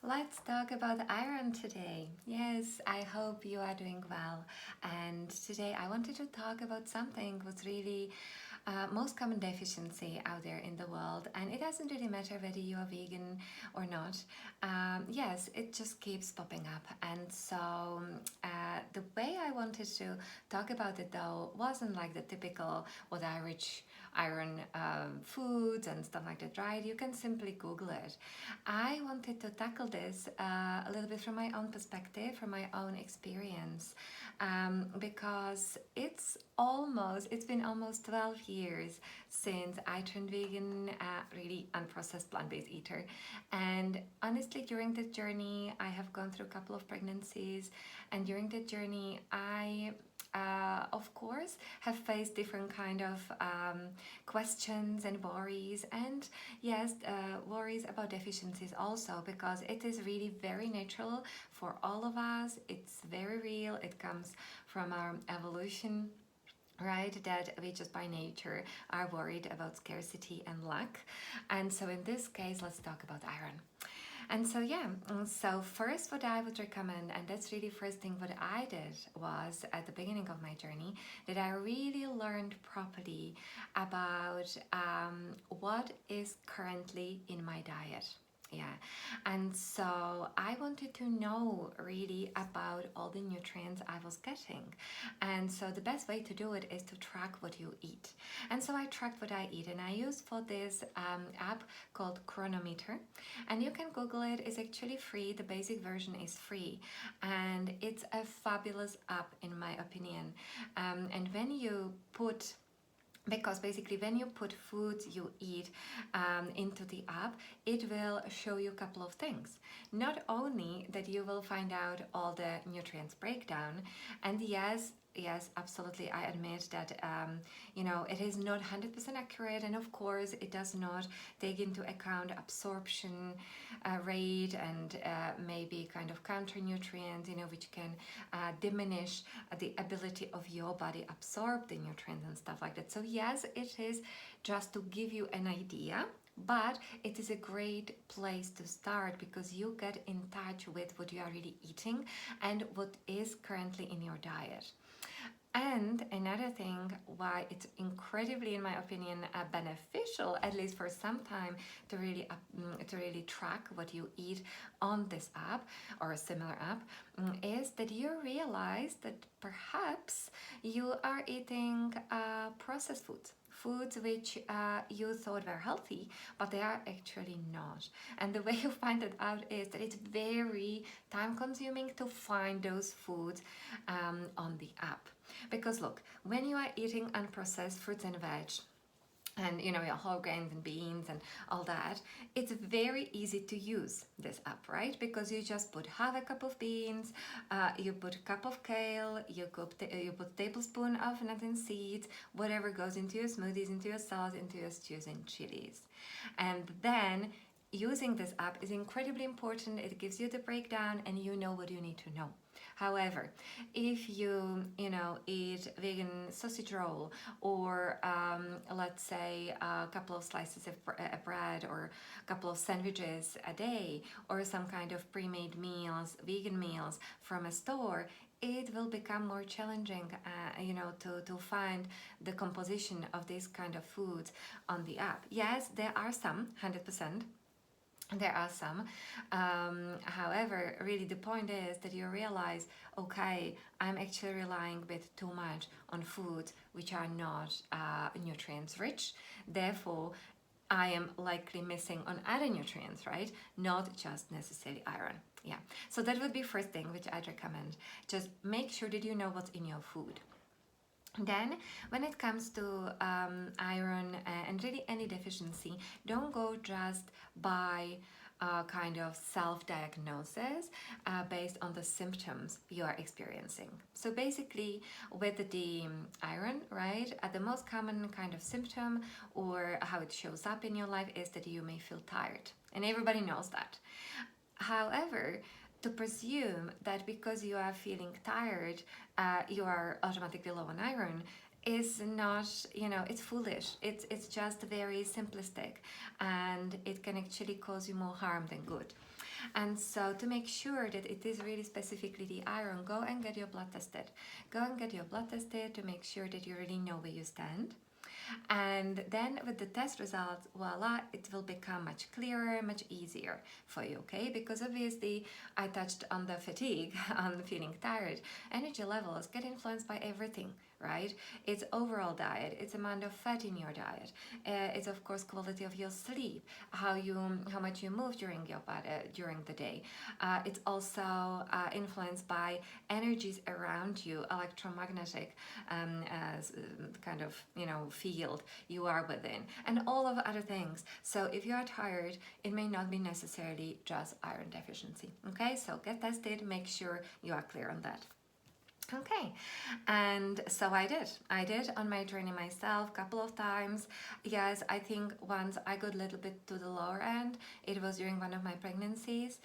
Let's talk about iron today. Yes, I hope you are doing well. And today I wanted to talk about something was really most common deficiency out there in the world, and it doesn't really matter whether you are vegan or not. Yes, it just keeps popping up, and so the way I wanted to talk about it though wasn't like the typical what are rich iron foods and stuff like that, right? You can simply Google it. I wanted to tackle this a little bit from my own perspective, from my own experience, because it's been almost 12 years since I turned vegan, really unprocessed plant-based eater. And honestly, during this journey, I have gone through a couple of pregnancies, and during that journey, I of course have faced different kind of questions and worries, and yes, worries about deficiencies also, because it is really very natural for all of us. It's very real. It comes from our evolution, right? That we just by nature are worried about scarcity and lack. And so in this case, let's talk about iron. And so yeah, so first what I would recommend, and that's really first thing what I did was at the beginning of my journey, that I really learned properly about what is currently in my diet. Yeah, and so I wanted to know really about all the nutrients I was getting. And so the best way to do it is to track what you eat. And so I tracked what I eat, and I used for this app called Chronometer. And you can Google it. It's actually free. The basic version is free, and it's a fabulous app in my opinion. And when you put, because basically when you put foods you eat into the app, it will show you a couple of things. Not only that you will find out all the nutrients breakdown, and yes, absolutely, I admit that it is not 100% accurate, and of course it does not take into account absorption rate and maybe kind of counter nutrients, which can diminish the ability of your body absorb the nutrients and stuff like that. So yes, it is just to give you an idea, but it is a great place to start because you get in touch with what you are really eating and what is currently in your diet. And another thing why it's incredibly, in my opinion, beneficial, at least for some time, to really track what you eat on this app or a similar app, is that you realize that perhaps you are eating processed foods which you thought were healthy, but they are actually not. And the way you find it out is that it's very time consuming to find those foods on the app. Because look, when you are eating unprocessed fruits and veg, and your whole grains and beans and all that, it's very easy to use this app, right? Because you just put half a cup of beans, you put a cup of kale, you put a tablespoon of nuts and seeds, whatever goes into your smoothies, into your salads, into your stews and chilies. And then using this app is incredibly important. It gives you the breakdown and you know what you need to know. However, if you eat vegan sausage roll, or let's say a couple of slices of bread, or a couple of sandwiches a day, or some kind of pre-made meals, vegan meals from a store, it will become more challenging, to find the composition of these kind of foods on the app. Yes, there are some, 100%. There are some. However, really the point is that you realize, okay, I'm actually relying a bit too much on foods which are not nutrients rich. Therefore, I am likely missing on other nutrients, right? Not just necessarily iron. Yeah. So that would be first thing which I'd recommend. Just make sure that you know what's in your food. Then, when it comes to iron and really any deficiency, don't go just by kind of self-diagnosis based on the symptoms you are experiencing. So basically, with the iron, right, the most common kind of symptom or how it shows up in your life is that you may feel tired, and everybody knows that. However, to presume that because you are feeling tired, you are automatically low on iron is not, it's foolish. It's just very simplistic, and it can actually cause you more harm than good. And so to make sure that it is really specifically the iron, go and get your blood tested. Go and get your blood tested to make sure that you really know where you stand. And then with the test results, voila, it will become much clearer, much easier for you, okay? Because obviously I touched on the fatigue, on feeling tired. Energy levels get influenced by everything, right? It's overall diet, it's amount of fat in your diet, it's of course quality of your sleep, how much you move during your body during the day. It's also influenced by energies around you, electromagnetic kind of field you are within, and all of other things. So if you are tired, it may not be necessarily just iron deficiency. Okay, so get tested, make sure you are clear on that. Okay, and so I did on my journey myself a couple of times. Yes, I think once I got a little bit to the lower end, it was during one of my pregnancies,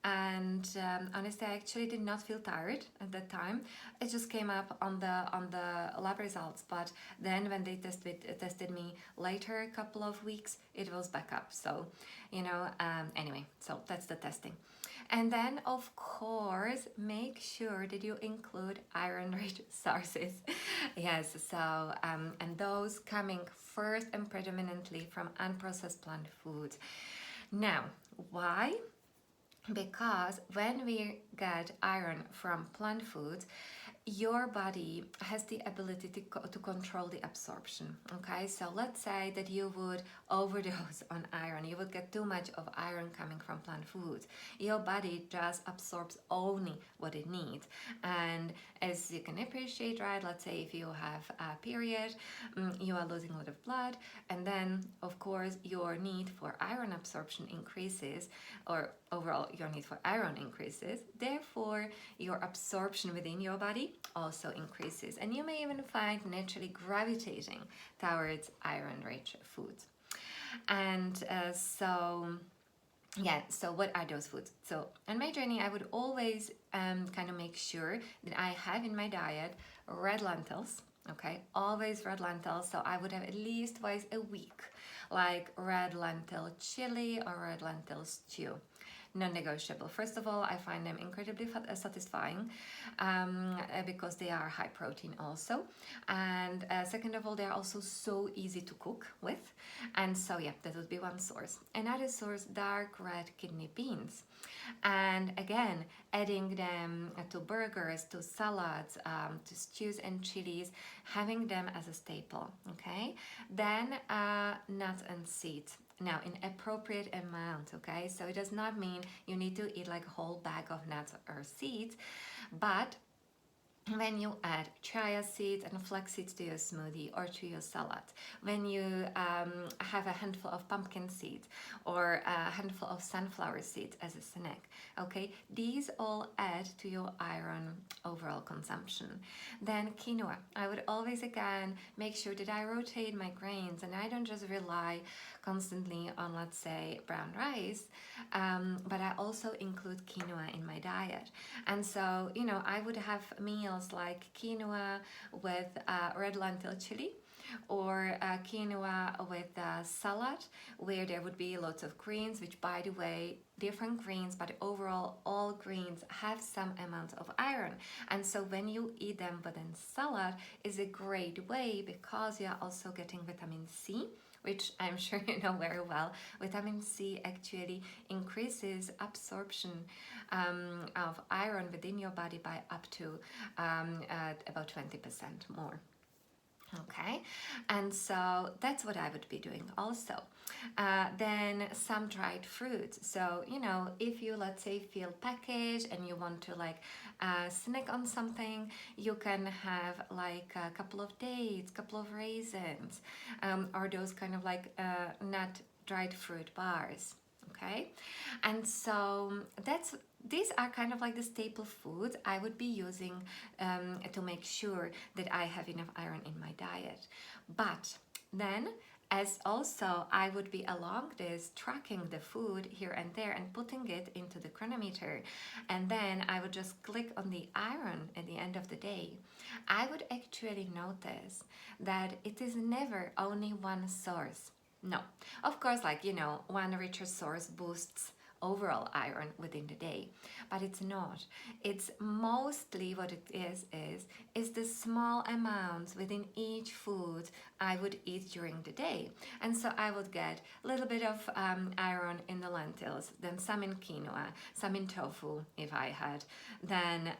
and honestly I actually did not feel tired at that time. It just came up on the lab results, but then when they tested me later, a couple of weeks, it was back up. So anyway, so that's the testing. And then, of course, make sure that you include iron-rich sources. Yes, so, and those coming first and predominantly from unprocessed plant foods. Now, why? Because when we get iron from plant foods, your body has the ability to control the absorption. Okay, so let's say that you would overdose on iron, you would get too much of iron coming from plant foods. Your body just absorbs only what it needs. And as you can appreciate, right, let's say if you have a period, you are losing a lot of blood, and then of course your need for iron absorption increases, or overall your need for iron increases. Therefore, your absorption within your body also increases, and you may even find naturally gravitating towards iron-rich foods. And so what are those foods? So on my journey, I would always kind of make sure that I have in my diet red lentils. Okay, always red lentils. So I would have at least twice a week, like red lentil chili or red lentil stew. Non-negotiable. First of all, I find them incredibly satisfying because they are high protein also, and second of all, they are also so easy to cook with. And so yeah, that would be one source. Another source, dark red kidney beans, and again, adding them to burgers, to salads, to stews and chilies, having them as a staple. Okay, then nuts and seeds. Now, in appropriate amount, okay? So it does not mean you need to eat like a whole bag of nuts or seeds, but when you add chia seeds and flax seeds to your smoothie or to your salad, when you have a handful of pumpkin seeds or a handful of sunflower seeds as a snack, okay, these all add to your iron overall consumption. Then quinoa, I would always again make sure that I rotate my grains and I don't just rely constantly on, let's say, brown rice, but I also include quinoa in my diet. And so I would have meals like quinoa with red lentil chili, or quinoa with salad, where there would be lots of greens, which, by the way, different greens, but overall all greens have some amount of iron. And so when you eat them within salad is a great way, because you are also getting vitamin C, which I'm sure you know very well. Vitamin C actually increases absorption of iron within your body by up to about 20% more. Okay, and so that's what I would be doing also. Then some dried fruits. So if you, let's say, feel packaged and you want to snack on something, you can have like a couple of dates, couple of raisins, or those kind of nut dried fruit bars. Okay, and so these are kind of like the staple foods I would be using to make sure that I have enough iron in my diet. But then, as also I would be along this tracking the food here and there and putting it into the chronometer, and then I would just click on the iron at the end of the day. I would actually notice that it is never only one source. No, of course, one richer source boosts overall iron within the day, but it's not. It's mostly what it is the small amounts within each food I would eat during the day. And so I would get a little bit of iron in the lentils, then some in quinoa, some in tofu if I had, then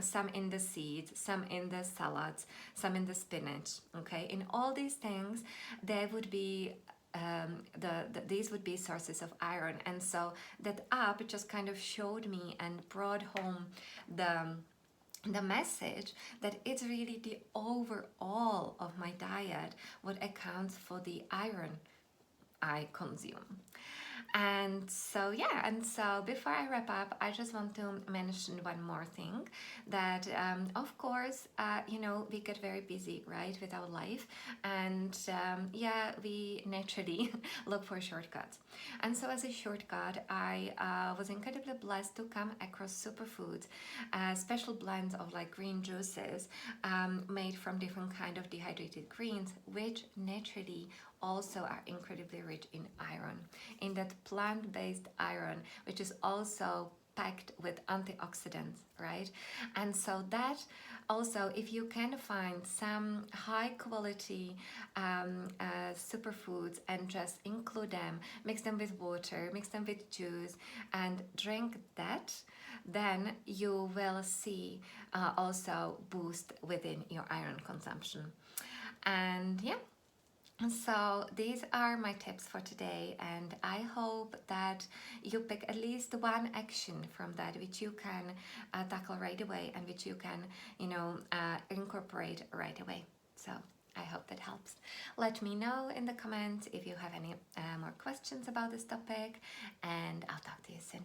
some in the seeds, some in the salads, some in the spinach. Okay, in all these things there would be these would be sources of iron. And so that app just kind of showed me and brought home the message that it's really the overall of my diet what accounts for the iron I consume. And so, yeah, and so before I wrap up, I just want to mention one more thing that, of course, we get very busy, right, with our life. And yeah, we naturally look for shortcuts. And so, as a shortcut, I was incredibly blessed to come across superfoods, special blends of like green juices made from different kind of dehydrated greens, which naturally also are incredibly rich in iron, in that plant-based iron, which is also packed with antioxidants, right? And so that also, if you can find some high quality superfoods and just include them, mix them with water, mix them with juice, and drink that, then you will see also boost within your iron consumption. And yeah, so these are my tips for today, and I hope that you pick at least one action from that which you can tackle right away and which you can, incorporate right away. So I hope that helps. Let me know in the comments if you have any more questions about this topic, and I'll talk to you soon.